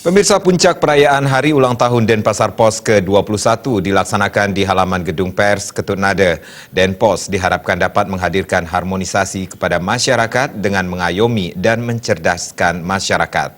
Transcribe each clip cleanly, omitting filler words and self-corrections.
Pemirsa, puncak perayaan Hari Ulang Tahun Denpasar Pos ke-21 dilaksanakan di halaman Gedung Pers Ketut Nada. Denpos diharapkan dapat menghadirkan harmonisasi kepada masyarakat dengan mengayomi dan mencerdaskan masyarakat.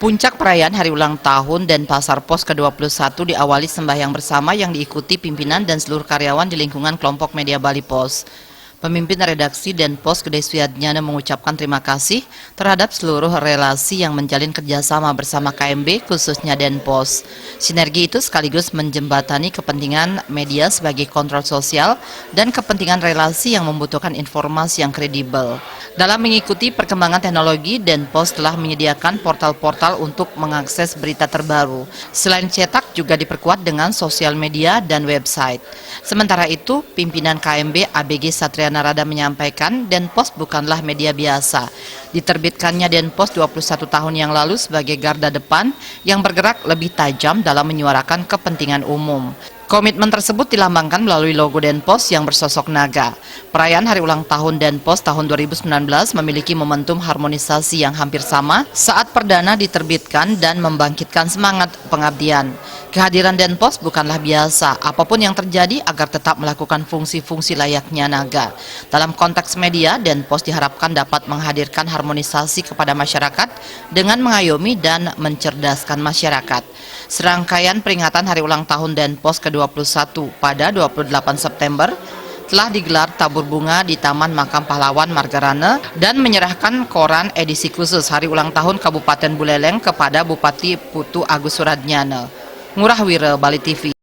Puncak perayaan Hari Ulang Tahun Denpasar Pos ke-21 diawali sembahyang bersama yang diikuti pimpinan dan seluruh karyawan di lingkungan kelompok media Bali Pos. Pemimpin redaksi Denpos Gede Suyadnyana mengucapkan terima kasih terhadap seluruh relasi yang menjalin kerjasama bersama KMB khususnya Denpos. Sinergi itu sekaligus menjembatani kepentingan media sebagai kontrol sosial dan kepentingan relasi yang membutuhkan informasi yang kredibel. Dalam mengikuti perkembangan teknologi, Denpos telah menyediakan portal-portal untuk mengakses berita terbaru. Selain cetak, juga diperkuat dengan sosial media dan website. Sementara itu, pimpinan KMB ABG Satria Narada menyampaikan Denpos bukanlah media biasa. Diterbitkannya Denpos 21 tahun yang lalu sebagai garda depan yang bergerak lebih tajam dalam menyuarakan kepentingan umum. Komitmen tersebut dilambangkan melalui logo Denpos yang bersosok naga. Perayaan Hari Ulang Tahun Denpos tahun 2019 memiliki momentum harmonisasi yang hampir sama saat perdana diterbitkan dan membangkitkan semangat pengabdian. Kehadiran Denpos bukanlah biasa, apapun yang terjadi agar tetap melakukan fungsi-fungsi layaknya naga. Dalam konteks media, Denpos diharapkan dapat menghadirkan harmonisasi kepada masyarakat dengan mengayomi dan mencerdaskan masyarakat. Serangkaian peringatan Hari Ulang Tahun Denpos ke-21 pada 28 September telah digelar tabur bunga di Taman Makam Pahlawan Margarane dan menyerahkan koran edisi khusus Hari Ulang Tahun Kabupaten Buleleng kepada Bupati Putu Agus Suradnyana. Ngurah Wira, Bali TV.